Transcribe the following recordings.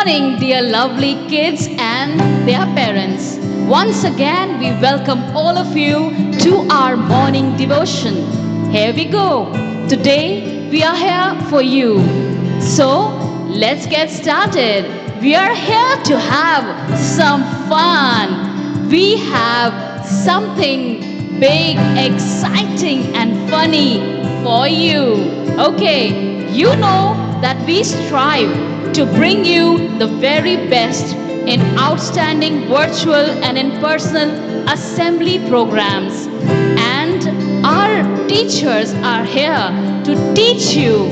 morning, dear lovely kids and their parents. Once again, we welcome all of you to our morning devotion. Here we go. Today, we are here for you. So, let's get started. We are here to have some fun. We have something big, exciting, and funny for you. Okay, you know that we strive to bring you the very best in outstanding virtual and in-person assembly programs. And our teachers are here to teach you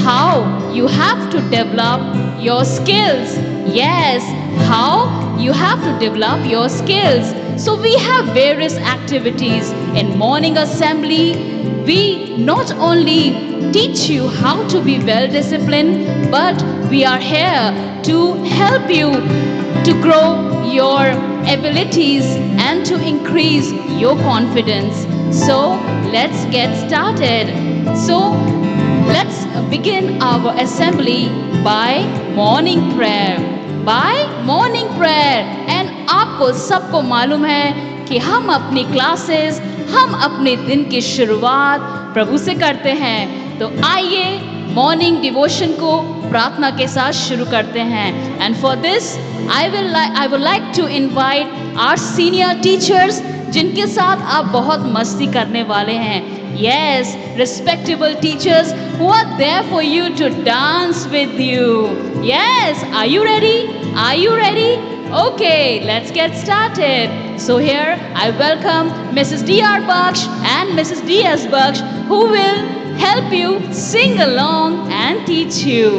how you have to develop your skills. Yes, how you have to develop your skills. So we have various activities in morning assembly. We not only teach you how to be well disciplined, but we are here to help you to grow your abilities and to increase your confidence. So let's get started. So let's begin our assembly by morning prayer. By morning prayer. And आपको सबको मालूम है कि हम अपनी classes, हम अपने दिन की शुरुआत प्रभु से करते हैं। तो आइए मॉर्निंग डिवोशन को प्रार्थना के साथ शुरू करते हैं। And for this I would like to invite our senior teachers, जिनके साथ आप बहुत मस्ती करने वाले हैं। Yes, respectable teachers who are there for you to dance with you. Yes, are you ready? Are you ready? Okay, let's get started. So here I welcome Mrs. D.R. Baksh and Mrs. D.S. Baksh, who will help you sing along and teach you.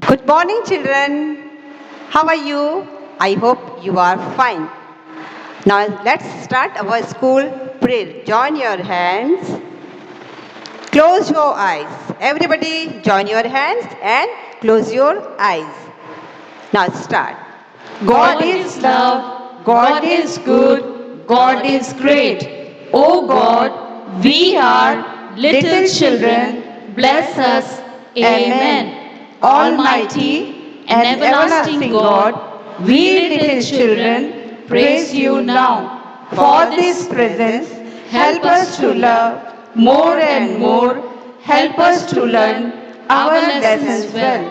Good morning, children. How are you? I hope you are fine. Now let's start our school prayer. Join your hands. Close your eyes. Everybody join your hands and close your eyes. Now start. God is love, God is good, God is great. Oh God, we are little children, bless us. Amen. Almighty and everlasting God, we little children praise you now. For this presence, help us to love more and more. Help us to learn our lessons well.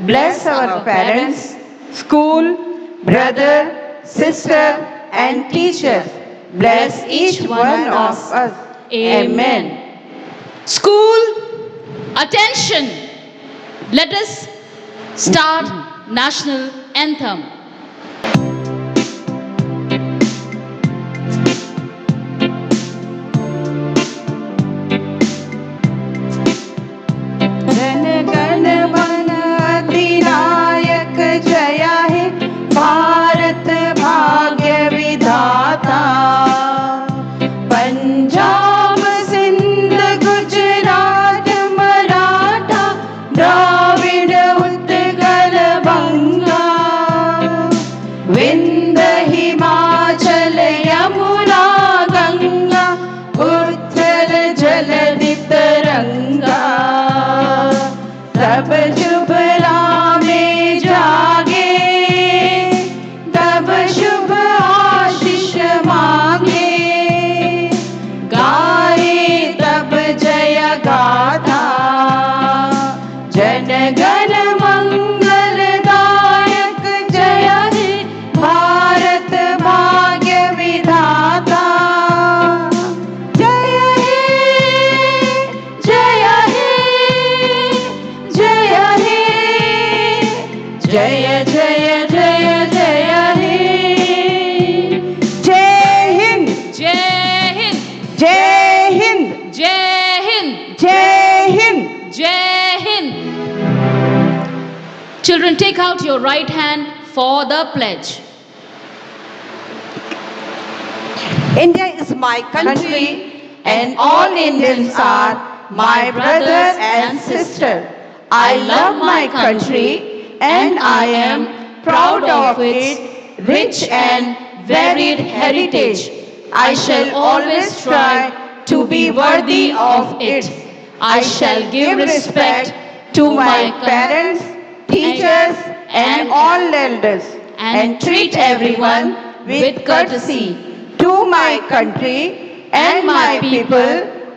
Bless our parents, school, brother, sister, and teachers. Bless each one of us. Amen. School, attention. Let us start national anthem. Jana Gana मन अधिनायक जय हे भारत भाग्य विधाता पंजाब सिंध गुजरात मराठा द्राविड उत्कल बंगा विंध्य हिमाचल यमुना गंगा उत्कल जलधि तरंगा तब शुभ में जागे तब शुभ आशीष मांगे गाए तब जय गाथा जन गण मंगलदायक जय हे भारत भाग्य विधाता जय हे जय हे जय हे जय जय जय जय हे जय हिंद जय हिंद, जय हिंद जय हिंद, जय Hind Jai Hind. Children, take out your right hand for the pledge. India is my country and all Indians are my brothers and sisters. I love my country and I am proud of its rich and varied heritage. I shall always try to be worthy of it. I shall give respect to my parents, teachers, and all elders, and treat everyone with courtesy. To my country and my people,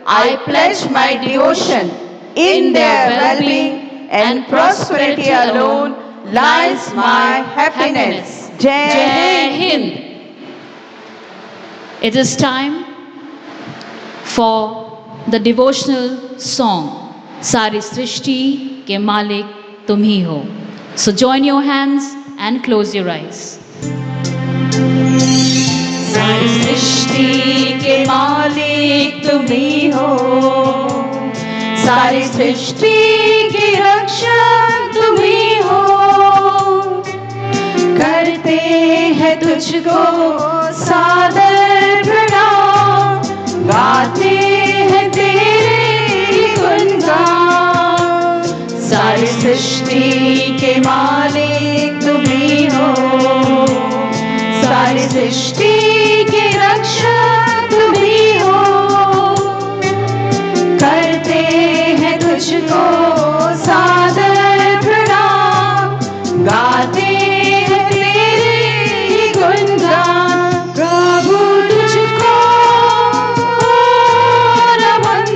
I pledge my devotion. In their well-being and prosperity alone lies my happiness. Jai Jai Hind. Hind. It is time for the devotional song, Sari Srishti ke Malik tum hi ho. So join your hands and close your eyes. सारी सृष्टि के मालिक तुम ही हो, सारी सृष्टि की रक्षक तुम ही हो, करते हैं तुझको सादर प्रणाम, गाते हैं तेरे गुणगान। सारी सृष्टि के मालिक तुम ही हो, सारी सृष्टि के रक्षक तुम ही हो, करते हैं तुझको सादर प्रणाम, गाते हैं तेरे गुणगान। प्रभु तुझको नमन,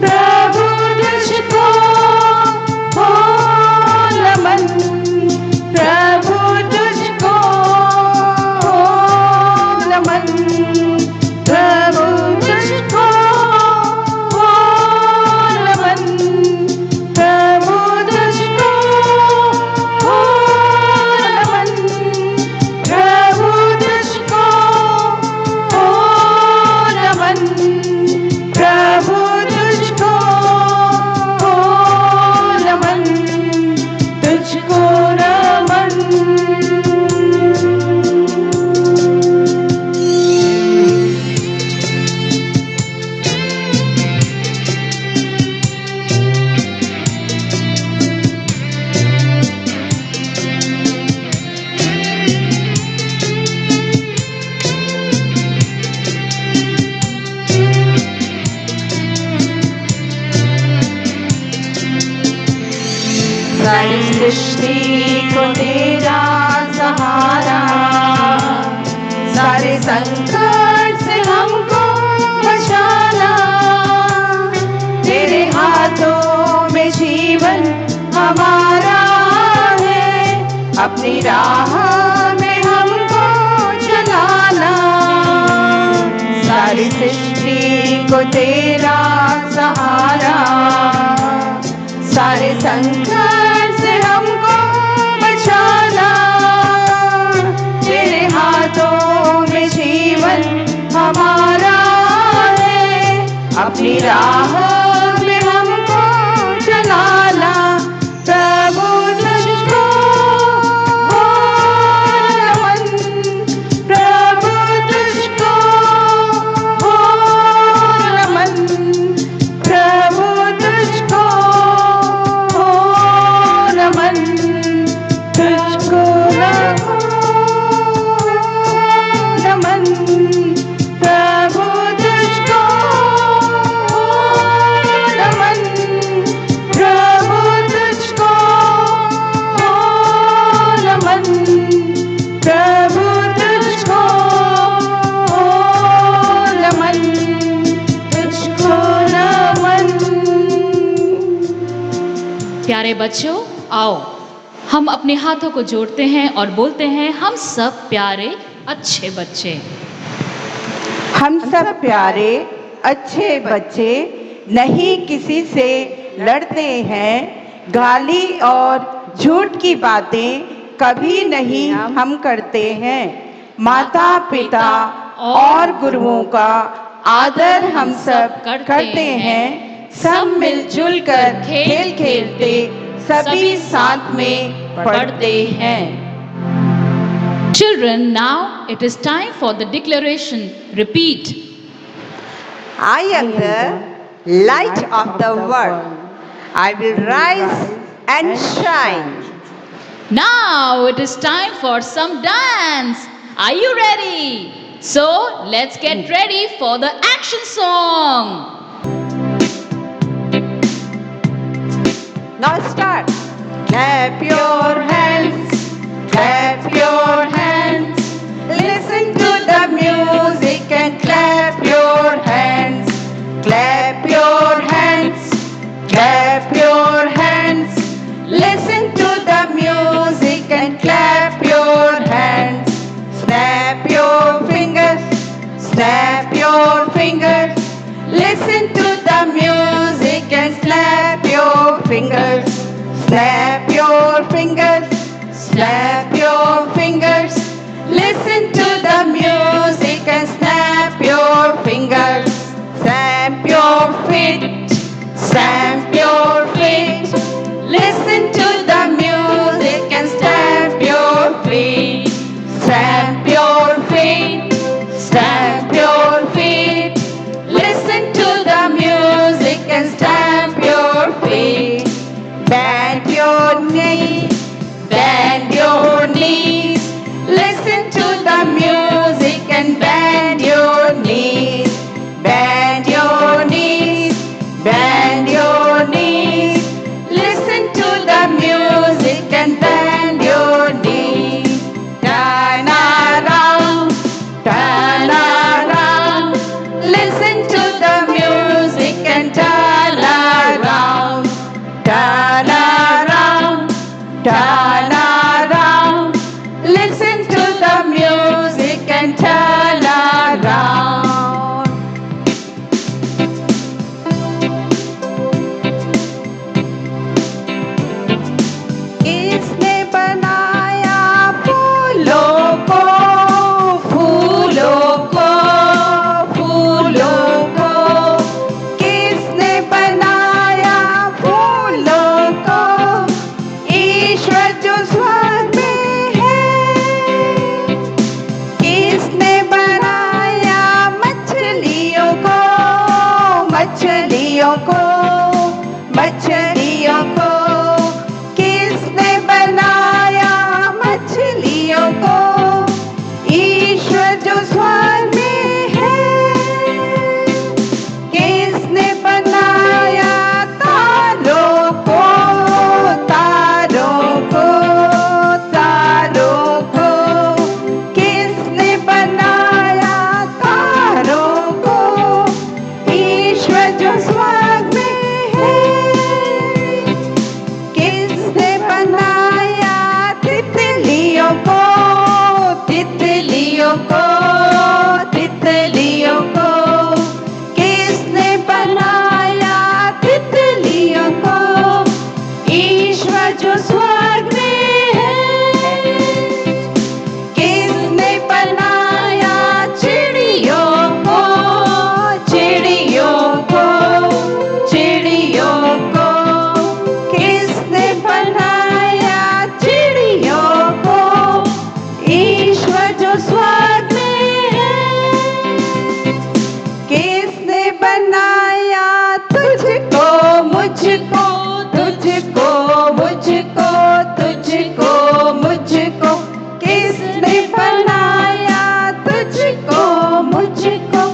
प्रभु तुझको नमन, प्रभु तुझको नमन, प्रभु तुझको नमन, प्रभु तुझको नमन, प्रभु तुझको नमन, प्रभु तुझको नमन, तुझको नमन। सारी सृष्टि को तेरा सहारा, सारे संकट से हमको बचाना, तेरे हाथों में जीवन हमारा है, अपनी राह में हमको चलाना। सारी सृष्टि को तेरा सहारा, सारे संकट से हमको बचाना, तेरे हाथों में जीवन हमारा है, अपनी राह में हमको चलाना। प्रभु तुझको नमन, प्रभु तुझको नमन, प्रभु तुझको नमन, तुझको नमन, प्रभु तुझको नमन, प्रभु तुझको नमन, प्रभु तुझको नमन, तुझको नमन। प्यारे बच्चों, आओ हम अपने हाथों को जोड़ते हैं और बोलते हैं, हम सब प्यारे अच्छे बच्चे। हम सब प्यारे अच्छे बच्चे, नहीं किसी से लड़ते हैं, गाली और झूठ की बातें कभी नहीं हम करते हैं। माता पिता और गुरुओं का आदर हम सब करते हैं, सब मिलजुल कर खेल खेलते सभी साथ में पढ़ते हैं। Children, now it is time for the declaration. Repeat. I am the light of the world. I will rise and shine. Now it is time for some dance. Are you ready? So let's get ready for the action song. Now start. Clap your hands, clap your hands. Listen to the music and clap your hands. Clap your hands, clap your hands. Listen to the music and clap your hands. Snap your fingers, snap your fingers. Listen to the music and snap your fingers. Snap your fingers, snap your fingers. Listen to the music and snap your fingers. Stamp your feet, stamp your feet. Listen to the music and stamp your feet. Stamp your feet, stamp your feet. Listen to the music and stamp your feet. Bend your knees, bend your knees. Listen to the music and bend your knees. Bend your knees, bend your knees. Listen to the music and bend your knees. Turn around, turn around. Listen to the music and turn around. Turn around, turn around. Listen to the music and turn around. किसने बनाया फूलों को, फूलों को, फूलों को? किसने बनाया फूलों को? ईश्वर जो स्वर्ग में है। किसने बनाया मछलियों को, मछलियों को, मछलियों को? किसने बनाया मछलियों को? ईश्वर जो स्वर्ग में है। किसने बनाया तारों को, तारों को, तारों को? किसने बनाया तारों को? ईश्वर जो स्वर्ग में है। किसने बनाया तितलियों को, तितलियों को, तितलियों को? किसने बनाया तितलियों को? ईश्वर जो स्वर्ग में है। किसने बनाया चिड़ियों को, चिड़ियों को, चिड़ियों को? किसने बनाया चिड़ियों को? ईश्वर जो स्वर्ग में है। किसने बनाया तुझको, मुझको, तुझको, मुझको, तुझको, मुझको? किसने बनाया तुझको, मुझको?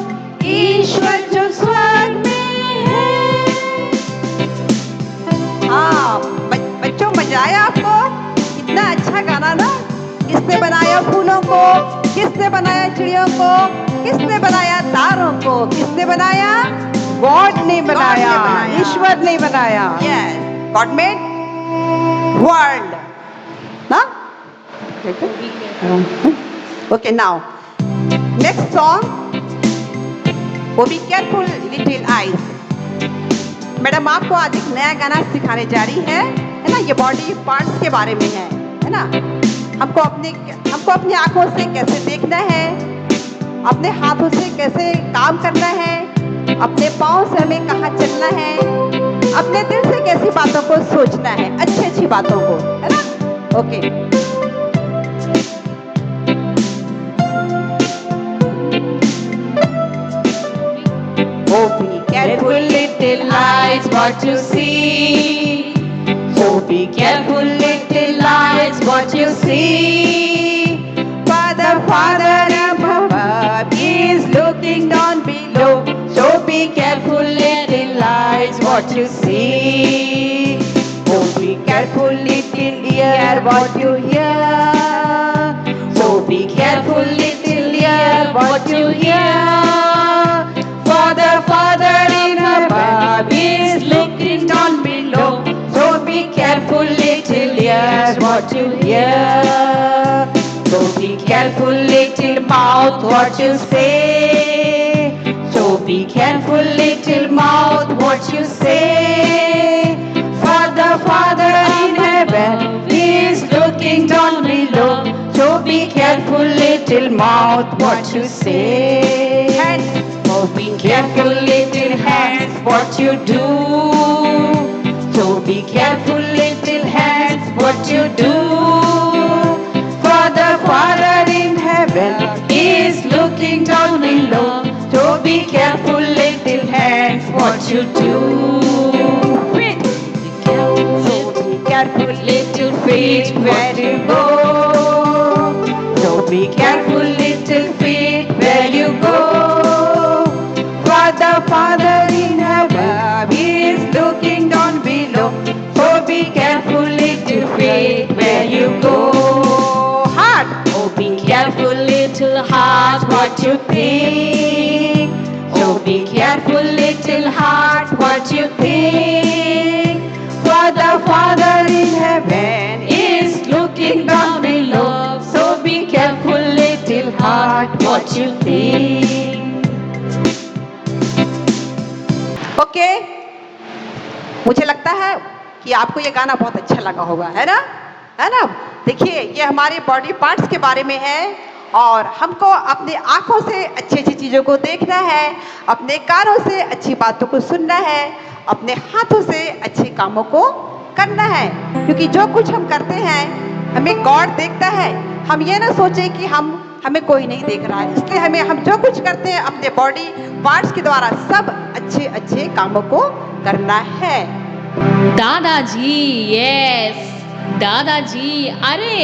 ईश्वर जो स्वर्ग में है। हाँ बच्चों, मजा आया आपको? कितना अच्छा गाना ना? किसने बनाया फूलों को, किसने बनाया चिड़ियों को, किसने बनाया तारों को? किसने बनाया? गॉड ने बनाया, ईश्वर ने बनाया। यस, गॉड मेड वर्ल्ड ना? ओके, नाउ नेक्स्ट सॉन्ग, वो be careful little eyes. Madam आपको आज एक नया गाना सिखाने जा रही है ना? ये बॉडी पार्ट्स के बारे में है ना? हमको अपनी आंखों से कैसे देखना है, अपने हाथों से कैसे काम करना है, अपने पाँव से हमें कहाँ चलना है, अपने दिल से कैसी बातों को सोचना है, अच्छी अच्छी बातों को, है ना? Okay, Oh, be careful, little eyes, what you see. Oh, be careful, little eyes, what you see. Father, Father above, down below. So be careful, little eyes, what you see. So be careful, little ear, what you hear. So be careful, little ear, what you hear. For the Father in above is looking down below. So be careful, little ears, what you hear. So be careful, little mouth, what you say. So be careful, little mouth, what you say. For the Father in heaven is looking down below. So be careful, little mouth, what you say. Hands. So be careful, little hands, what you do. So be careful, little hands, what you do. For the Father in heaven is looking down below. So be careful, little hands, what you do. Feet. So be careful, little feet, where you go. So be careful, little feet, where you go. For the Father in heaven is looking down below. So be careful, little feet, where you go. Heart. Oh, be careful, little heart, what you think. So be careful, little heart, what you think. For the Father in heaven is looking down below. So be careful, little heart, what you think. Okay मुझे लगता है कि आपको ये गाना बहुत अच्छा लगा होगा, है ना? देखिए, ये हमारे बॉडी पार्ट्स के बारे में है और हमको अपने आँखों से अच्छी अच्छी चीज़ों को देखना है, अपने कानों से अच्छी बातों को सुनना है, अपने हाथों से अच्छे कामों को करना है, क्योंकि जो कुछ हम करते हैं हमें गॉड देखता है। हम ये ना सोचें कि हमें कोई नहीं देख रहा है, इसलिए हम जो कुछ करते हैं अपने बॉडी पार्ट्स के द्वारा सब अच्छे अच्छे कामों को करना है। दादाजी, यस दादाजी। अरे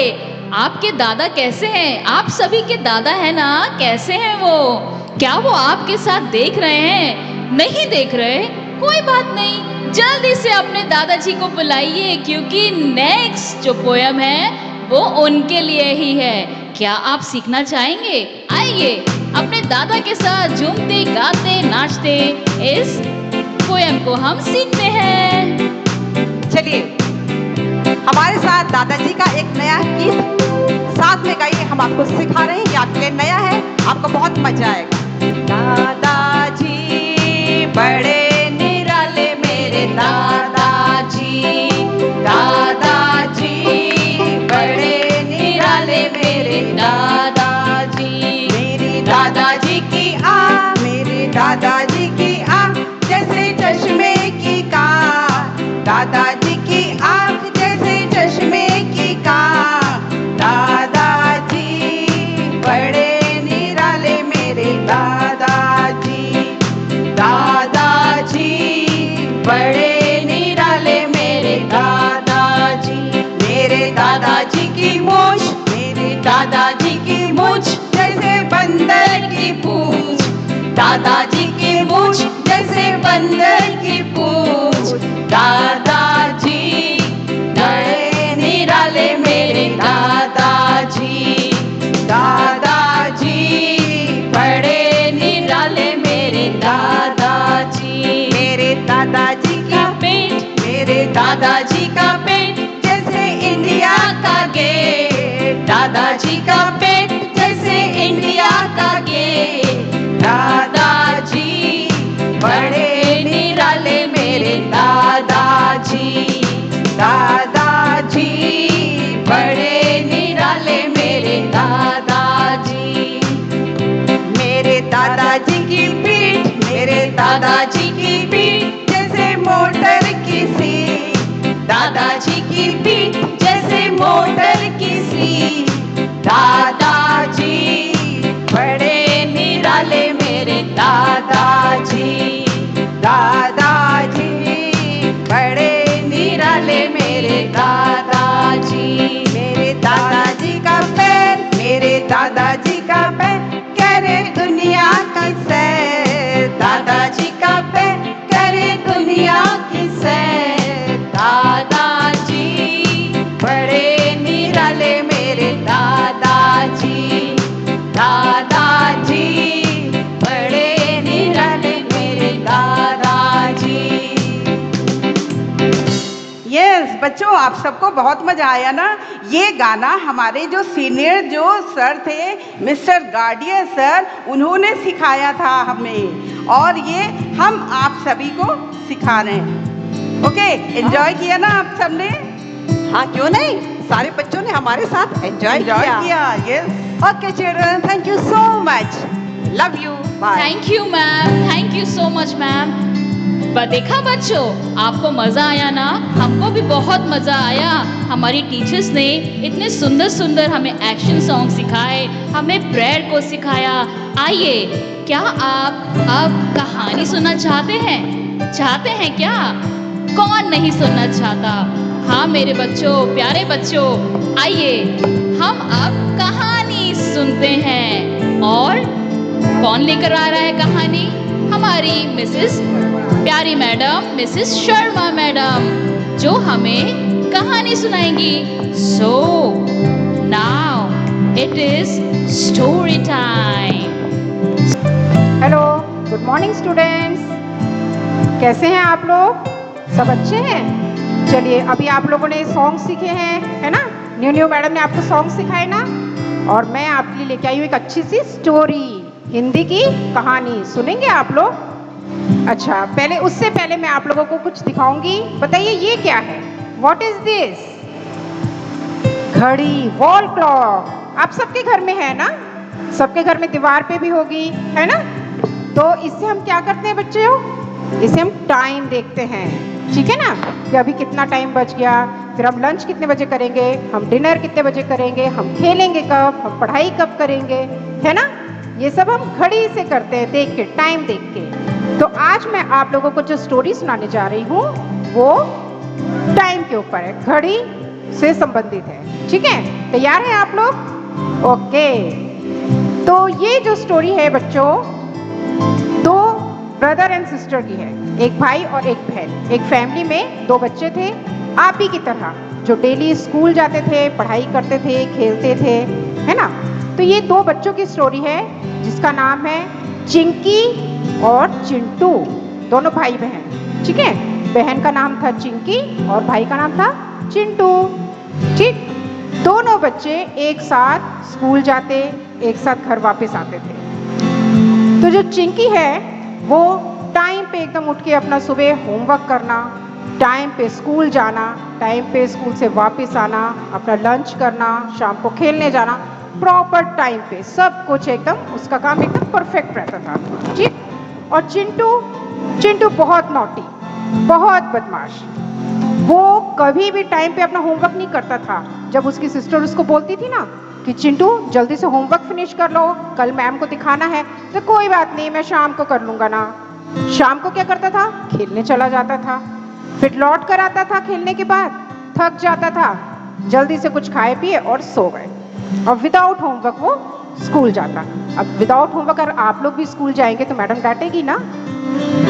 आपके दादा कैसे हैं? आप सभी के दादा हैं ना? कैसे हैं वो? क्या वो आपके साथ देख रहे हैं? नहीं देख रहे? कोई बात नहीं, जल्दी से अपने दादाजी को बुलाइए, क्योंकि नेक्स्ट जो पोयम है वो उनके लिए ही है। क्या आप सीखना चाहेंगे? आइए अपने दादा के साथ झूमते गाते नाचते इस पोयम को हम सीखते हैं। चलिए हमारे साथ दादाजी का एक नया गीत साथ में गाइए, हम आपको सिखा रहे हैं, ये आपके लिए नया है, आपको बहुत मजा आएगा। दादाजी बड़े निराले मेरे दादाजी, दादाजी बड़े निराले मेरे दादाजी। मेरे दादाजी की आँख, मेरे दादाजी की आँख जैसे चश्मे की कार, दादाजी की आँख जैसे चश्मे की कार। दादाजी बड़े निराले मेरे दादाजी, दादाजी बड़े निराले मेरे दादाजी। मेरे दादाजी की मूछ, मेरे दादाजी की मूछ जैसे बंदर की पूंछ, दादाजी की मूछ जैसे बंदर की पूंछ। दादाजी बड़े निराले मेरे दादाजी, दादाजी बड़े निराले मेरे दादाजी। मेरे दादाजी का पेट, मेरे दादाजी का पेट जैसे इंडिया का गेट, दादाजी का पेट जैसे इंडिया का गेट। दादाजी बड़े निराले मेरे दादाजी, दादाजी बड़े निराले मेरे दादाजी। मेरे दादाजी की पीठ, मेरे दादाजी की पीठ जैसे मोटर की सीट, दादाजी की पीठ जैसे मोटर की सीट। दादाजी बड़े निराले मेरे दादाजी, दादाजी बड़े निराले मेरे दादाजी। मेरे दादाजी का पैर, मेरे दादाजी का पैर करे दुनिया की सैर, बच्चों, आप सबको बहुत मज़ा आया ना? ये गाना हमारे जो सीनियर जो सर थे, मिस्टर गार्डियर सर, उन्होंने सिखाया था हमें, और ये हम आप सभी को सिखा रहे हैं। ओके, एंजॉय किया ना आप सबने? हाँ, क्यों नहीं, सारे बच्चों ने हमारे साथ एंजॉय एंजॉय किया। किया, yes. Okay children, thank you so much, love you, bye. Thank you ma'am, thank you so much ma'am. पर देखा बच्चों, आपको मज़ा आया ना? हमको भी बहुत मज़ा आया। हमारी टीचर्स ने इतने सुंदर सुंदर हमें एक्शन सॉन्ग सिखाए, हमें प्रेयर को सिखाया। आइए, क्या आप अब कहानी सुनना चाहते हैं? चाहते हैं क्या? कौन नहीं सुनना चाहता? हाँ मेरे बच्चों, प्यारे बच्चों, आइए हम अब कहानी सुनते हैं। और कौन लेकर आ रहा है कहानी? हमारी मिसेस प्यारी मैडम, मिसेस शर्मा मैडम, जो हमें कहानी सुनाएंगी। So now it is story time. Hello, good morning students. कैसे हैं आप लोग? सब अच्छे हैं? चलिए, अभी आप लोगों ने सॉन्ग सीखे हैं, है ना? न्यू मैडम ने आपको सॉन्ग सिखाए ना? और मैं आपके लिए लेके आई हूँ एक अच्छी सी स्टोरी, हिंदी की कहानी। सुनेंगे आप लोग? अच्छा, उससे पहले मैं आप लोगों को कुछ दिखाऊंगी। बताइए ये क्या है? What is this? घड़ी, वॉल क्लॉक। आप सबके घर में है ना? सबके घर में दीवार पे भी होगी, है ना? तो इससे हम क्या करते हैं बच्चों? इसे हम टाइम देखते हैं, ठीक है ना? कि अभी कितना टाइम बच गया, फिर हम लंच कितने बजे करेंगे, हम डिनर कितने बजे करेंगे, हम खेलेंगे कब, हम पढ़ाई कब करेंगे, है ना? ये सब हम घड़ी से करते हैं, देख के, टाइम देख के। तो आज मैं आप लोगों को जो स्टोरी सुनाने जा रही हूँ वो टाइम के ऊपर है, घड़ी से संबंधित है, ठीक है? तैयार हैं आप लोग? ओके। तो ये जो स्टोरी है बच्चों, दो ब्रदर एंड सिस्टर की है, एक भाई और एक बहन। एक फैमिली में दो बच्चे थे, आप ही की तरह, जो डेली स्कूल जाते थे, पढ़ाई करते थे, खेलते थे, है ना? तो ये दो बच्चों की स्टोरी है जिसका नाम है चिंकी और चिंटू, दोनों भाई बहन, ठीक है? बहन का नाम था चिंकी और भाई का नाम था चिंटू, ठीक? दोनों बच्चे एक साथ स्कूल जाते, एक साथ घर वापस आते थे। तो जो चिंकी है वो टाइम पे एकदम उठ के अपना सुबह होमवर्क करना, टाइम पे स्कूल जाना, टाइम पे स्कूल से वापस आना, अपना लंच करना, शाम को खेलने जाना, प्रॉपर टाइम पे सब कुछ एकदम, उसका काम एकदम परफेक्ट रहता था, ठीक? और चिंटू बहुत नॉटी, बहुत बदमाश। वो कभी भी टाइम पे अपना होमवर्क नहीं करता था। जब उसकी सिस्टर उसको बोलती थी ना कि चिंटू जल्दी से होमवर्क फिनिश कर लो, कल मैम को दिखाना है, तो कोई बात नहीं, मैं शाम को कर लूँगा ना। शाम को क्या करता था? खेलने चला जाता था, फिर लौट कर आता था खेलने के बाद, थक जाता था, जल्दी से कुछ खाए पिए और सो गए। और विदाउट होमवर्क वो स्कूल जाता। अब विदाउट होमवर्क अगर आप लोग भी स्कूल जाएंगे तो मैडम डांटेगी ना?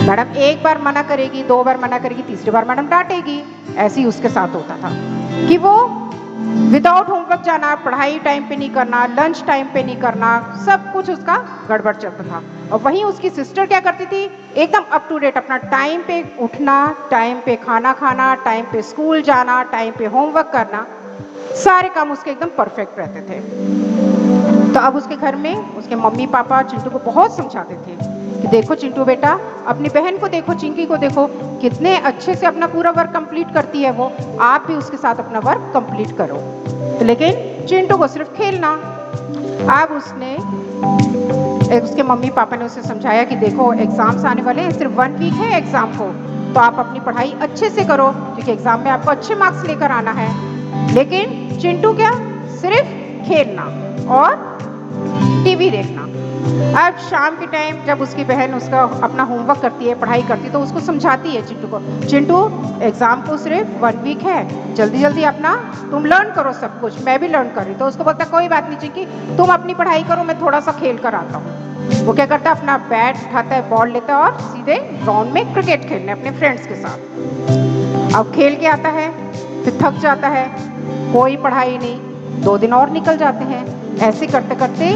मैडम एक बार मना करेगी, दो बार मना करेगी, तीसरी बार मैडम डांटेगी। ऐसे ही उसके साथ होता था कि वो विदाउट होमवर्क जाना, पढ़ाई टाइम पे नहीं करना, लंच टाइम पे नहीं करना, सब कुछ उसका गड़बड़ चलता था। और वहीं उसकी सिस्टर क्या करती थी? एकदम अप टू डेट, अपना टाइम पे उठना, टाइम पे खाना खाना, टाइम पे स्कूल जाना, टाइम पे होमवर्क करना, सारे काम उसके एकदम परफेक्ट रहते थे। तो अब उसके घर में उसके मम्मी पापा चिंटू को बहुत समझाते थे कि देखो चिंटू बेटा, अपनी बहन को देखो, चिंकी को देखो, कितने अच्छे से अपना पूरा वर्क कंप्लीट करती है वो, आप भी उसके साथ अपना वर्क कंप्लीट करो। तो लेकिन चिंटू को सिर्फ खेलना। अब उसके मम्मी पापा ने उसे समझाया कि देखो एग्जाम्स आने वाले हैं, सिर्फ 1 वीक है एग्जाम को, तो आप अपनी पढ़ाई अच्छे से करो क्योंकि एग्जाम में आपको अच्छे मार्क्स लेकर आना है। लेकिन चिंटू क्या? सिर्फ खेलना और टीवी देखना। अब शाम के टाइम जब उसकी बहन उसका अपना होमवर्क करती है, पढ़ाई करती है, तो उसको समझाती है चिंटू को, चिंटू एग्जाम को सिर्फ 1 वीक है, जल्दी जल्दी अपना तुम लर्न करो सब कुछ, मैं भी लर्न कर रही। तो उसको बोलता कोई बात नहीं चिंकी, तुम अपनी पढ़ाई करो, मैं थोड़ा सा खेल कर आता हूँ। वो क्या करता है? अपना बैट उठाता है, बॉल लेता है और सीधे ग्राउंड में क्रिकेट खेलने अपने फ्रेंड्स के साथ। अब खेल के आता है, फिर थक जाता है, कोई पढ़ाई नहीं, 2 दिन और निकल जाते हैं। ऐसे करते करते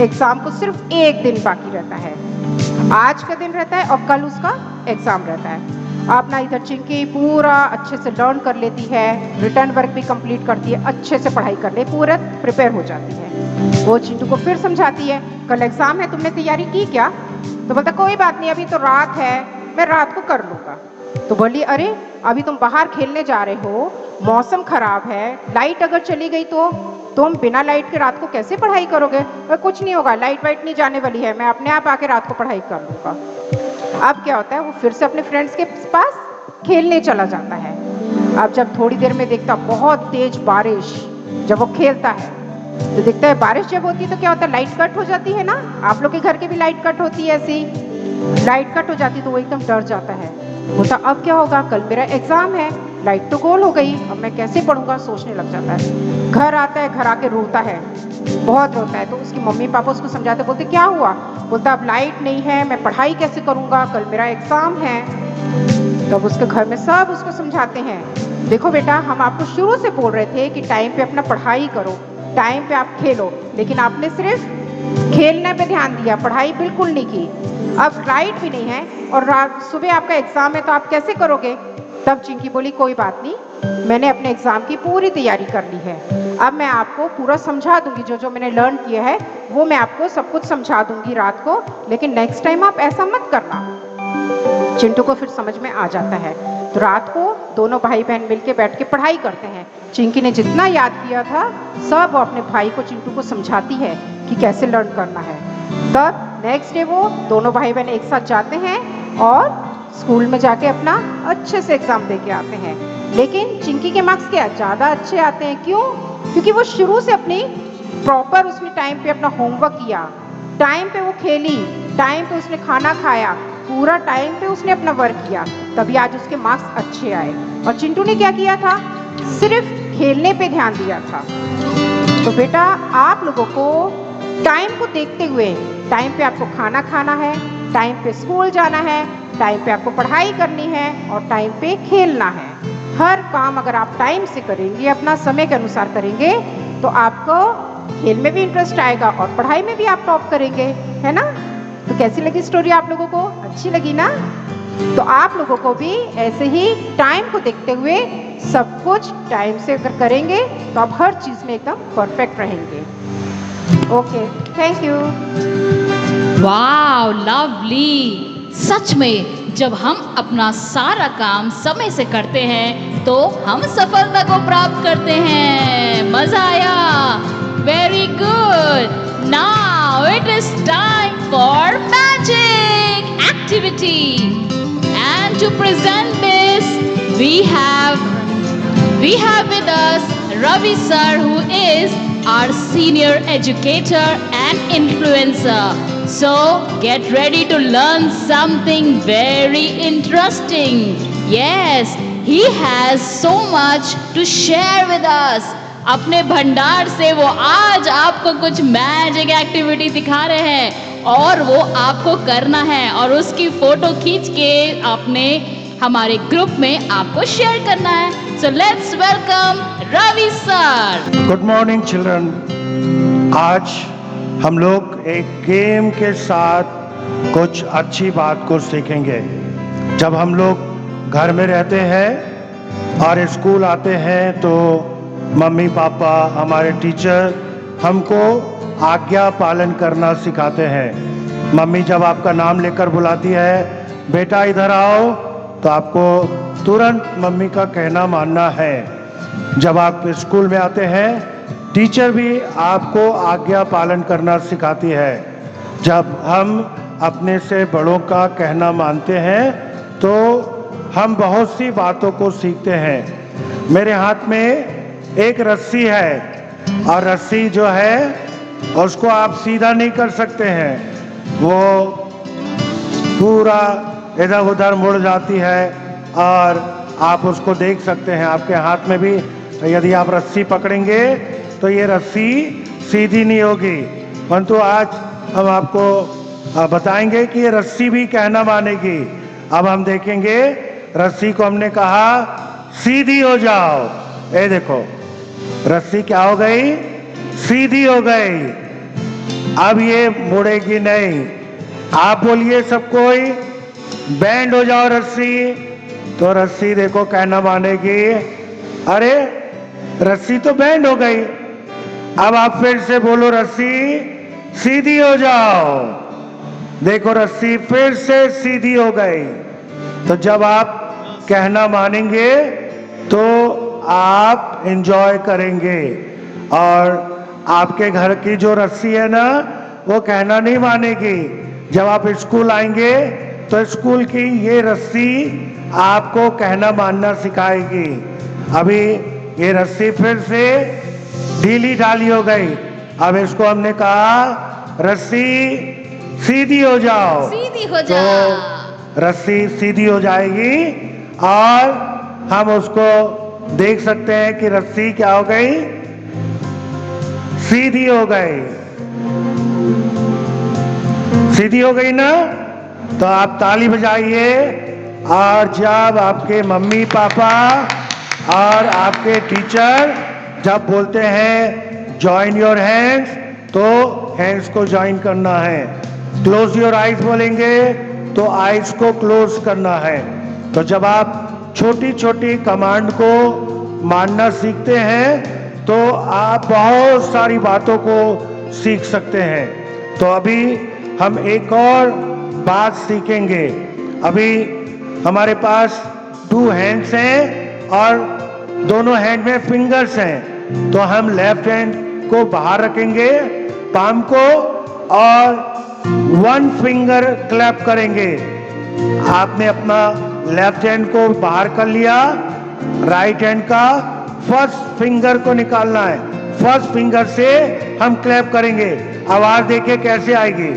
एग्जाम को सिर्फ 1 दिन बाकी रहता है। आज का दिन रहता है और कल उसका एग्जाम रहता है। अब ना इधर चिंकी पूरा अच्छे से लर्न कर लेती है, रिटर्न वर्क भी कंप्लीट करती है, अच्छे से पढ़ाई करने पूरा प्रिपेयर हो जाती है। वो चिंटू को फिर समझाती है, कल एग्जाम है, तुमने तैयारी की क्या? तो बोलता कोई बात नहीं, अभी तो रात है, मैं रात को कर लूँगा। तो बोली अरे अभी तुम बाहर खेलने जा रहे हो, मौसम खराब है, लाइट अगर चली गई तो तुम बिना लाइट के रात को कैसे पढ़ाई करोगे? कुछ नहीं होगा, लाइट वाइट नहीं जाने वाली है, मैं अपने आप आके रात को पढ़ाई कर लूँगा। अब क्या होता है, वो फिर से अपने फ्रेंड्स के पास खेलने चला जाता है। अब जब थोड़ी देर में देखता बहुत तेज बारिश, जब वो खेलता है तो देखता है बारिश जब होती है तो क्या होता है, लाइट कट हो जाती है ना। आप लोग के घर के भी लाइट कट होती है ऐसी, लाइट कट हो जाती है तो वो एकदम डर जाता है। बोलता अब क्या होगा, कल मेरा एग्जाम है, लाइट तो गोल हो गई, अब मैं कैसे पढ़ूंगा, सोचने लग जाता है। घर आता है, घर आके रोता है, बहुत रोता है। तो उसकी मम्मी पापा उसको समझाते, बोलते क्या हुआ? बोलता अब लाइट नहीं है, मैं पढ़ाई कैसे करूंगा, कल मेरा एग्जाम है। तब उसके घर में सब उसको समझाते हैं, देखो बेटा हम आपको शुरू से बोल रहे थे कि टाइम पे अपना पढ़ाई करो, टाइम पे आप खेलो, लेकिन आपने सिर्फ खेलने पे ध्यान दिया, पढ़ाई बिल्कुल नहीं की। अब लाइट भी नहीं है और रात सुबह आपका एग्जाम है तो आप कैसे करोगे? तब चिंकी बोली कोई बात नहीं, मैंने अपने एग्जाम की पूरी तैयारी कर ली है, अब मैं आपको पूरा समझा दूंगी, जो जो मैंने लर्न किया है वो मैं आपको सब कुछ समझा दूंगी रात को, लेकिन नेक्स्ट टाइम आप ऐसा मत करना। चिंटू को फिर समझ में आ जाता है। तो रात को दोनों भाई बहन मिलके बैठ के पढ़ाई करते हैं। चिंकी ने जितना याद किया था सब वो अपने भाई को, चिंटू को समझाती है कि कैसे लर्न करना है। तब नेक्स्ट डे वो दोनों भाई बहन एक साथ जाते हैं और स्कूल में जाके अपना अच्छे से एग्जाम दे के आते हैं। लेकिन चिंकी के मार्क्स क्या ज़्यादा अच्छे आते हैं, क्यों? क्योंकि वो शुरू से अपनी प्रॉपर उसने टाइम पे अपना होमवर्क किया, टाइम पे वो खेली, टाइम पे उसने खाना खाया, पूरा टाइम पे उसने अपना वर्क किया, तभी आज उसके मार्क्स अच्छे आए। और चिंटू ने क्या किया था, सिर्फ खेलने पे ध्यान दिया था। तो बेटा आप लोगों को टाइम को देखते हुए, टाइम पे आपको खाना खाना है, टाइम पे स्कूल जाना है, टाइम पे आपको पढ़ाई करनी है और टाइम पे खेलना है। हर काम अगर आप टाइम से करेंगे, अपना समय के अनुसार करेंगे, तो आपको खेल में भी इंटरेस्ट आएगा और पढ़ाई में भी आप टॉप करेंगे, है ना? तो कैसी लगी स्टोरी आप लोगों को? अच्छी लगी ना? तो आप लोगों को भी ऐसे ही टाइम को देखते हुए सब कुछ टाइम से अगर करेंगे तो आप हर चीज़ में एकदम परफेक्ट रहेंगे। Okay, thank you. Wow, lovely. सच में जब हम अपना सारा काम समय से करते हैं तो हम सफलता को प्राप्त करते हैं। मजा आया? Very good. Now it is time for magic activity, and to present this we have with us Ravi sir, who is our senior educator and influencer. So get ready to learn something very interesting. Yes, he has so much to share with us. अपने भंडार से वो आज आपको कुछ magic activity दिखा रहे हैं और वो आपको करना है और उसकी फोटो खींच के आपने हमारे ग्रुप में आपको शेयर करना है। So let's welcome Ravi sir. Good morning children. आज हम लोग एक गेम के साथ कुछ अच्छी बात को सीखेंगे। जब हम लोग घर में रहते हैं और स्कूल आते हैं तो मम्मी पापा, हमारे टीचर हमको आज्ञा पालन करना सिखाते हैं। मम्मी जब आपका नाम लेकर बुलाती है, बेटा इधर आओ, तो आपको तुरंत मम्मी का कहना मानना है। जब आप स्कूल में आते हैं, टीचर भी आपको आज्ञा पालन करना सिखाती है। जब हम अपने से बड़ों का कहना मानते हैं तो हम बहुत सी बातों को सीखते हैं। मेरे हाथ में एक रस्सी है और रस्सी जो है उसको आप सीधा नहीं कर सकते हैं, वो पूरा इधर उधर मुड़ जाती है और आप उसको देख सकते हैं। आपके हाथ में भी यदि आप रस्सी पकड़ेंगे तो ये रस्सी सीधी नहीं होगी, परंतु आज हम आपको बताएंगे कि ये रस्सी भी कहना मानेगी। अब हम देखेंगे, रस्सी को हमने कहा सीधी हो जाओ, ये देखो रस्सी क्या हो गई, सीधी हो गई। अब ये मुड़ेगी नहीं। आप बोलिए सब कोई, बैंड हो जाओ रस्सी, तो रस्सी देखो कहना मानेगी। अरे रस्सी तो बैंड हो गई। अब आप फिर से बोलो रस्सी सीधी हो जाओ। देखो रस्सी फिर से सीधी हो गई। तो जब आप कहना मानेंगे तो आप एंजॉय करेंगे। और आपके घर की जो रस्सी है ना, वो कहना नहीं मानेगी। जब आप स्कूल आएंगे तो स्कूल की ये रस्सी आपको कहना मानना सिखाएगी। अभी ये रस्सी फिर से ढीली ढाली हो गई। अब इसको हमने कहा रस्सी सीधी हो जाओ। सीधी हो जा। तो रस्सी सीधी हो जाएगी और हम उसको देख सकते हैं कि रस्सी क्या हो गई, सीधी हो गई। सीधी हो गई ना, तो आप ताली बजाइए। और जब आपके मम्मी पापा और आपके टीचर जब बोलते हैं जॉइन योर हैंड्स, तो हैंड्स को ज्वाइन करना है। क्लोज योर आइज बोलेंगे तो आइज को क्लोज करना है। तो जब आप छोटी छोटी कमांड को मानना सीखते हैं तो आप बहुत सारी बातों को सीख सकते हैं। तो अभी हम एक और बात सीखेंगे। अभी हमारे पास 2 हैंड्स हैं और दोनों हैंड में फिंगर्स हैं। तो हम लेफ्ट हैंड को बाहर रखेंगे, पाम को, और 1 फिंगर क्लैप करेंगे। आपने अपना लेफ्ट हैंड को बाहर कर लिया, राइट हैंड का फर्स्ट फिंगर को निकालना है। फर्स्ट फिंगर से हम क्लैप करेंगे। आवाज देखिए कैसे आएगी।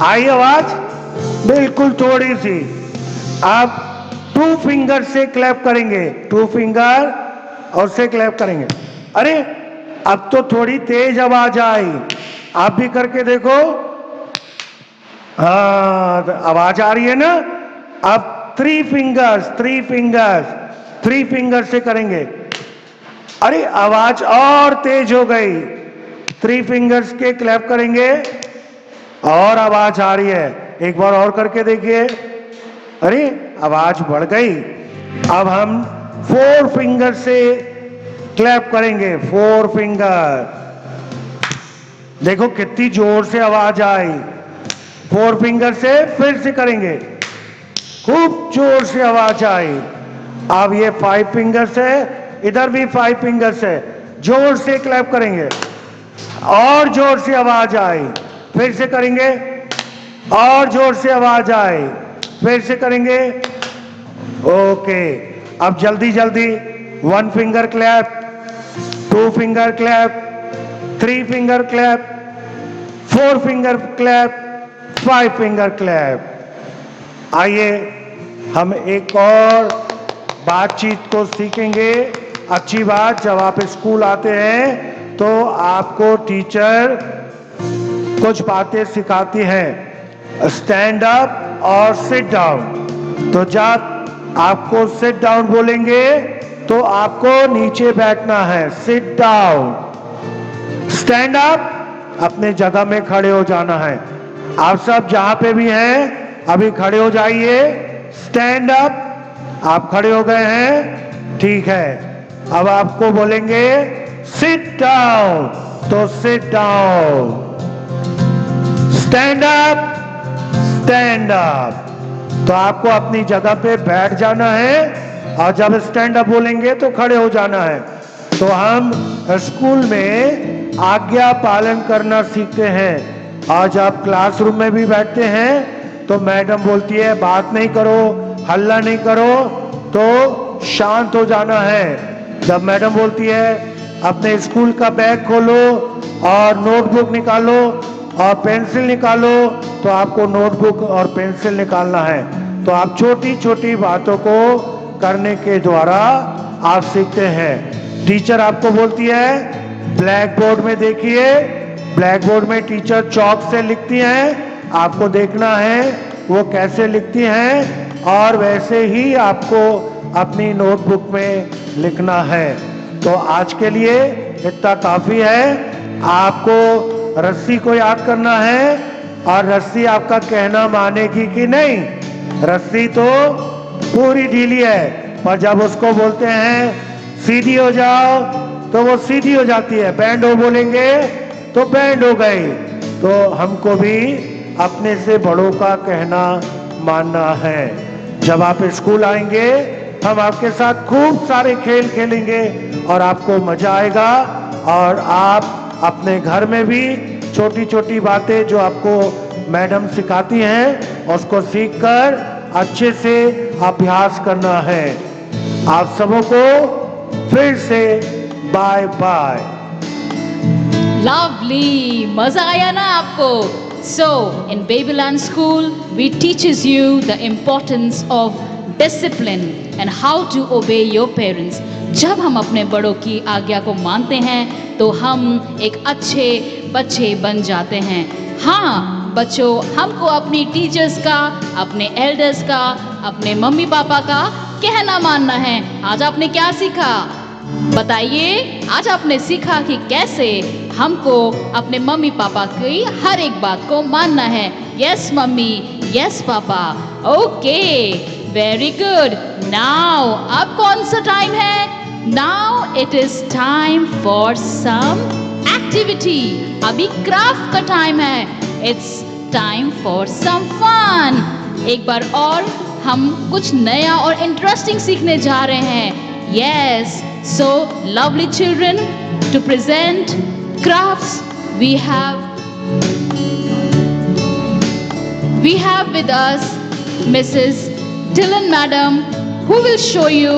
आई आवाज? बिल्कुल थोड़ी सी। अब 2 फिंगर से क्लैप करेंगे, 2 फिंगर और से क्लैप करेंगे। अरे अब तो थोड़ी तेज आवाज आई, आप भी करके देखो। हाँ, आवाज आ रही है ना। अब 3 फिंगर्स, 3 फिंगर से करेंगे। अरे आवाज और तेज हो गई। 3 फिंगर्स के क्लैप करेंगे और आवाज आ रही है। एक बार और करके देखिए। अरे आवाज बढ़ गई। अब हम 4 फिंगर से क्लैप करेंगे, 4 फिंगर। देखो कितनी जोर से आवाज आई। 4 फिंगर से फिर से करेंगे, खूब जोर से आवाज आई। अब ये 5 फिंगर्स है, इधर भी 5 फिंगर्स है, जोर से क्लैप करेंगे और जोर से आवाज आई। फिर से करेंगे और जोर से आवाज आई। फिर से करेंगे। ओके, अब जल्दी जल्दी 1 finger clap, 2 finger clap, 3 finger clap, 4 finger clap, 5 finger clap. आइए हम एक और बातचीत को सीखेंगे। अच्छी बात, जब आप स्कूल आते हैं तो आपको टीचर कुछ बातें सिखाती हैं, स्टैंड अप और सिट डाउन। तो जब आपको सिट डाउन बोलेंगे तो आपको नीचे बैठना है, सिट डाउन। स्टैंड अप, अपने जगह में खड़े हो जाना है। आप सब जहां पे भी हैं अभी खड़े हो जाइए। स्टैंड अप, आप खड़े हो गए हैं, ठीक है। अब आपको बोलेंगे सिट डाउन, तो sit down. Stand up, stand up, तो आपको अपनी जगह पे बैठ जाना है। और जब स्टैंड अप बोलेंगे तो खड़े हो जाना है। तो हम स्कूल में आज्ञा पालन करना सीखते हैं। और जब क्लासरूम में भी बैठते हैं तो मैडम बोलती है बात नहीं करो, हल्ला नहीं करो, तो शांत हो जाना है। जब मैडम बोलती है अपने स्कूल का बैग खोलो और नोटबुक निकालो और पेंसिल निकालो, तो आपको नोटबुक और पेंसिल निकालना है। तो आप छोटी छोटी बातों को करने के द्वारा आप सीखते हैं। टीचर आपको बोलती है ब्लैक बोर्ड में देखिए, ब्लैक बोर्ड में टीचर चॉक से लिखती हैं, आपको देखना है वो कैसे लिखती हैं और वैसे ही आपको अपनी नोटबुक में लिखना है। तो आज के लिए इतना काफी है। आपको रस्सी को याद करना है और रस्सी आपका कहना मानेगी कि नहीं। रस्सी तो पूरी ढीली है, पर जब उसको बोलते हैं सीधी हो जाओ तो वो सीधी हो जाती है, बैंड हो बोलेंगे तो बैंड हो गई। तो हमको भी अपने से बड़ों का कहना मानना है। जब आप स्कूल आएंगे हम आपके साथ खूब सारे खेल खेलेंगे और आपको मजा आएगा, और आप अपने घर में भी छोटी छोटी बातें जो आपको मैडम सिखाती हैं उसको सीखकर अच्छे से अभ्यास करना है। आप सबों को फिर से बाय बाय। Lovely! मजा आया ना आपको? So, in Babyland School, we teaches you the importance of discipline and how to obey your parents. जब हम अपने बड़ों की आज्ञा को मानते हैं तो हम एक अच्छे बच्चे बन जाते हैं। हाँ बच्चों, हमको अपनी टीचर्स का, अपने एल्डर्स का, अपने मम्मी पापा का कहना मानना है। आज आपने क्या सीखा बताइए? आज आपने सीखा कि कैसे हमको अपने मम्मी पापा की हर एक बात को मानना है। Yes mummy, yes papa. Okay, very good. Now अब कौन सा टाइम है? Now it is time for some activity. अभी क्राफ्ट का टाइम है। It's time for some fun. एक बार और हम कुछ नया और इंटरेस्टिंग सीखने जा रहे हैं। Yes, so lovely children, to present crafts we have with us Mrs. Dylan Madam who will show you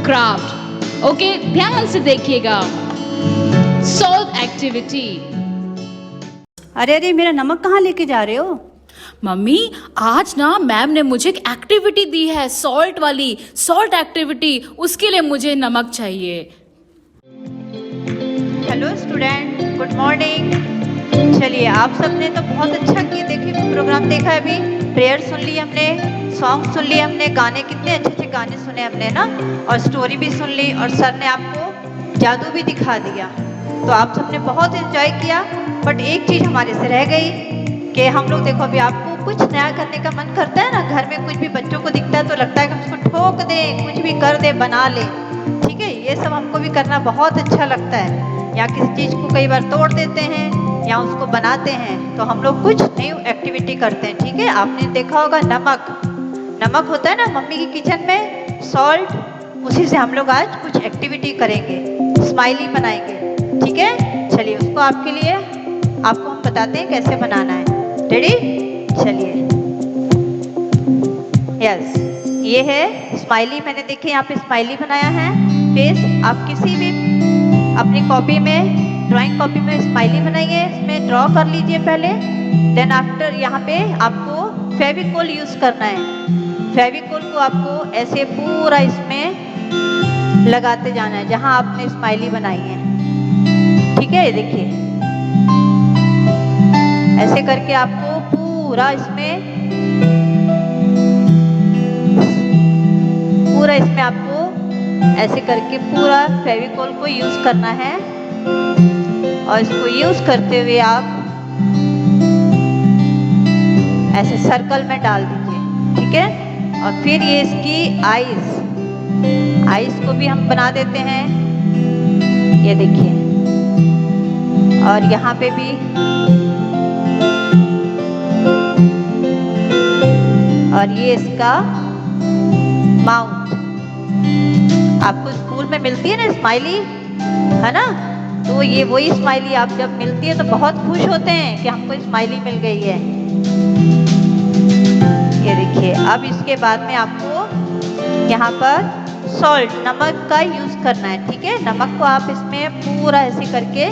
craft. Okay, ध्यान से देखिएगा। Solve activity. अरे अरे, मेरा नमक कहाँ लेके जा रहे हो? मम्मी, आज ना मैम ने मुझे एक एक्टिविटी दी है, सॉल्ट वाली, सॉल्ट एक्टिविटी। उसके लिए मुझे नमक चाहिए। Hello student, good morning. चलिए, आप सबने तो बहुत अच्छा किया। देखिए, प्रोग्राम देखा है, अभी प्रेयर सुन ली हमने, सॉन्ग सुन लिए हमने, गाने कितने अच्छे अच्छे गाने सुने हमने ना, और स्टोरी भी सुन ली, और सर ने आपको जादू भी दिखा दिया। तो आप सबने बहुत एंजॉय किया। बट एक चीज़ हमारे से रह गई कि हम लोग, देखो अभी आपको कुछ नया करने का मन करता है ना, घर में कुछ भी बच्चों को दिखता है तो लगता है कि हम उसको ठोक दें, कुछ भी कर दे, बना ले। ठीक है, ये सब हमको भी करना बहुत अच्छा लगता है। या किसी चीज़ को कई बार तोड़ देते हैं या उसको बनाते हैं, तो हम लोग कुछ न्यू एक्टिविटी करते हैं। ठीक है, आपने देखा होगा नमक, नमक होता है ना मम्मी की किचन में, सॉल्ट, उसी से हम लोग आज कुछ एक्टिविटी करेंगे, स्माइली बनाएंगे। ठीक है, चलिए उसको आपके लिए आपको हम बताते हैं कैसे बनाना है। रेडी? चलिए। यस, ये है स्माइली। मैंने देखिए यहाँ पे स्माइली बनाया है फेस। आप किसी भी अपनी कॉपी में, ड्राइंग कॉपी में स्माइली बनाइए, इसमें ड्रॉ कर लीजिए पहले। देन आफ्टर यहाँ पे आपको फेविकोल यूज़ करना है। फेविकोल को आपको ऐसे पूरा इसमें लगाते जाना है जहाँ आपने स्माइली बनाई है। ठीक है, देखिए ऐसे करके आपको पूरा इसमें आपको ऐसे करके पूरा फेविकोल को यूज करना है, और इसको यूज करते हुए आप ऐसे सर्कल में डाल दीजिए। ठीक है, और फिर ये इसकी आईज को भी हम बना देते हैं। ये देखिए, और यहाँ पे भी और ये इसका माउथ। आपको स्कूल में मिलती है ना स्माइली, है ना, तो ये वही स्माइली आप जब मिलती है तो बहुत खुश होते हैं कि हमको स्माइली मिल गई है। ये देखिए, अब इसके बाद में आपको यहाँ पर सॉल्ट, नमक का यूज करना है। ठीक है, नमक को आप इसमें पूरा ऐसे करके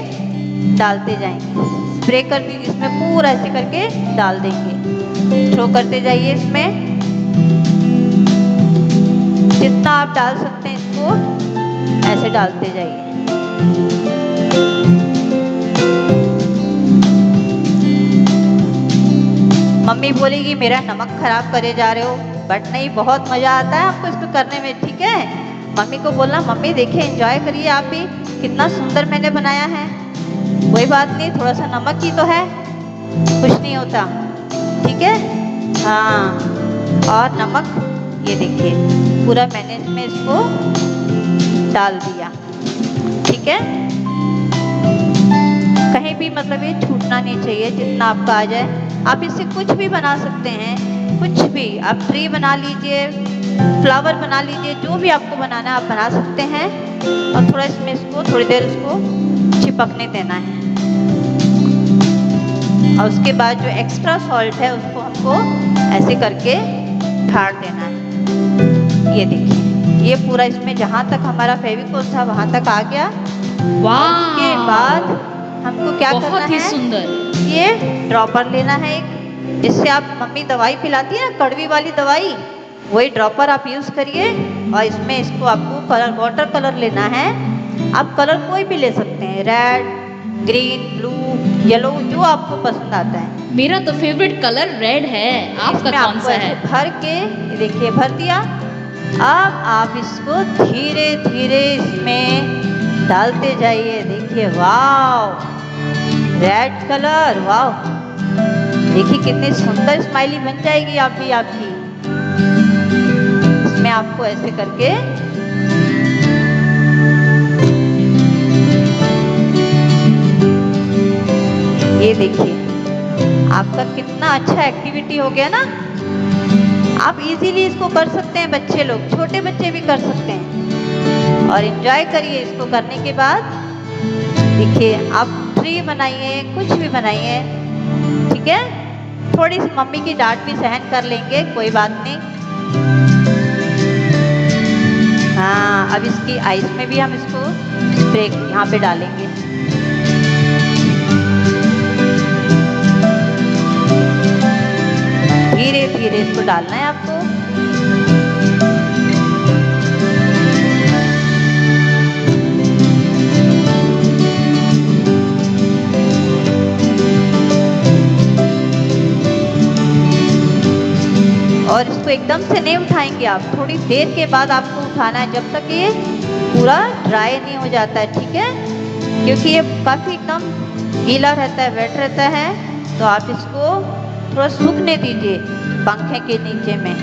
डालते जाएंगे, स्प्रे कर दीजिए, इसमें पूरा ऐसे करके डाल देंगे, थ्रो करते जाइए इसमें। जितना आप डाल सकते हैं इसको ऐसे डालते जाइए। मम्मी बोलेगी मेरा नमक खराब करे जा रहे हो, बट नहीं, बहुत मजा आता है आपको इसको करने में। ठीक है, मम्मी को बोलना मम्मी देखिए एंजॉय करिए आप भी, कितना सुंदर मैंने बनाया है। कोई बात नहीं, थोड़ा सा नमक ही तो है, कुछ नहीं होता। ठीक है, हाँ और नमक ये देखिए पूरा मैंने इसमें इसको डाल दिया। ठीक है, कहीं भी मतलब ये छूटना नहीं चाहिए, जितना आपका आ जाए। आप इससे कुछ भी बना सकते हैं, कुछ भी। आप ट्री बना लीजिए, फ्लावर बना लीजिए, जो भी आपको बनाना है आप बना सकते हैं। और थोड़ा इसमें इसको थोड़ी देर इसको चिपकने देना है। और उसके बाद जो एक्स्ट्रा सॉल्ट है उसको हमको ऐसे करके ढाड़ देना है। ये देखिए, ये पूरा इसमें जहाँ तक हमारा फेविकोल था वहाँ तक आ गया। उसके बाद हमको क्या करना है, बहुत ही सुंदर। ये ड्रॉपर लेना है एक, जिससे आप मम्मी दवाई पिलाती है ना, कड़वी वाली दवाई, वही ड्रॉपर आप यूज़ करिए। और इसमें इसको आपको कलर, वाटर कलर लेना है। आप कलर कोई भी ले सकते हैं, रेड, ग्रीन, ब्लू, येलो, जो आपको पसंद आता है। मेरा तो फेवरेट कलर रेड है, आपका इसमें कौन आपको सा ऐसे है? भर के, ये देखिए भर दिया। अब आप इसको धीरे धीरे इसमें डालते जाइए। देखिए, वाह, रेड कलर, वाह, देखिए कितनी सुंदर स्माइली बन जाएगी आप भी आपकी। इसमें आपको ऐसे करके ये देखिए आपका कितना अच्छा एक्टिविटी हो गया ना। आप इजीली इसको कर सकते हैं, बच्चे लोग, छोटे बच्चे भी कर सकते हैं। और एंजॉय करिए इसको करने के बाद। देखिए, आप ट्री बनाइए, कुछ भी बनाइए, ठीक है। थोड़ी सी मम्मी की डांट भी सहन कर लेंगे, कोई बात नहीं। हाँ, अब इसकी आइस में भी हम इसको स्प्रे यहाँ पे डालेंगे। धीरे धीरे इसको डालना है आपको। और इसको एकदम से नहीं उठाएंगे आप, थोड़ी देर के बाद आपको उठाना है, जब तक ये पूरा ड्राई नहीं हो जाता है, ठीक है। क्योंकि ये काफ़ी एकदम गीला रहता है, वेट रहता है, तो आप इसको थोड़ा सूखने दीजिए पंखे के नीचे में।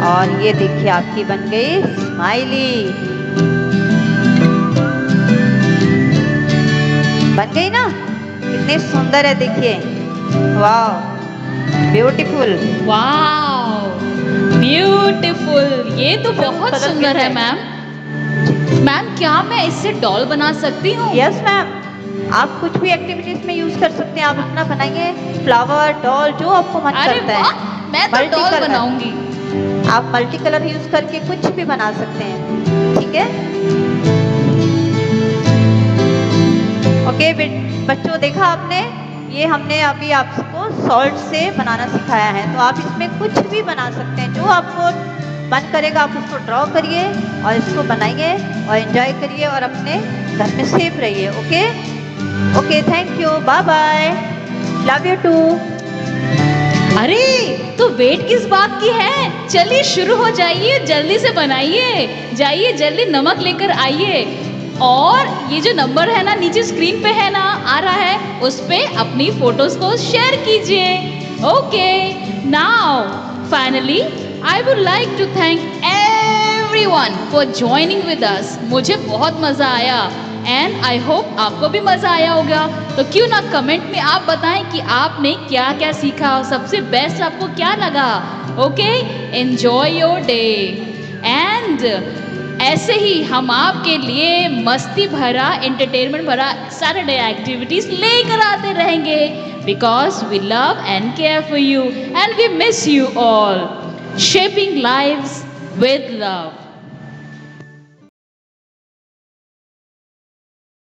और ये देखिए आपकी बन गई स्माइली, बन गई ना, कितनी सुंदर है, देखिए, वाह, ब्यूटीफुल। वाओ, ब्यूटीफुल, ये तो बहुत कलर सुंदर है किस मैम। मैम, क्या मैं इससे डॉल बना सकती हूँ? यस मैम, आप कुछ भी एक्टिविटीज में यूज कर सकते हैं। आप अपना बनाइए, फ्लावर, डॉल, जो आपको मन अरे करता वाह, है। मैं तो मल्टी डॉल कलर। बनाऊंगी। आप मल्टी कलर यूज करके कुछ भी बना सकते हैं, ठीक है। ओके बच्चों, देखा आपने, ये हमने अभी आपको सॉल्ट से बनाना सिखाया है। तो आप इसमें कुछ भी बना सकते हैं, जो आपको मन करेगा आप उसको ड्रॉ करिए और इसको बनाइए और एंजॉय करिए और अपने घर में सेफ रहिए। Okay okay, thank you, bye bye, love you too. अरे, तो वेट किस बात की है? चलिए शुरू हो जाइए, जल्दी से बनाइए, जाइए जल्दी नमक लेकर आइए। और ये जो नंबर है ना, नीचे स्क्रीन पे है ना, आ रहा है, उस पे अपनी फोटोज को शेयर कीजिए। Okay, now finally I would like to thank everyone for joining with us. मुझे बहुत मज़ा आया एंड आई होप आपको भी मज़ा आया होगा। तो क्यों ना कमेंट में आप बताएं कि आपने क्या क्या सीखा और सबसे बेस्ट आपको क्या लगा। Okay, enjoy your day. And ऐसे ही हम आपके लिए मस्ती भरा, एंटरटेनमेंट भरा सैटरडे एक्टिविटीज लेकर आते रहेंगे, because we love and care for you and we miss you all. Shaping lives with love.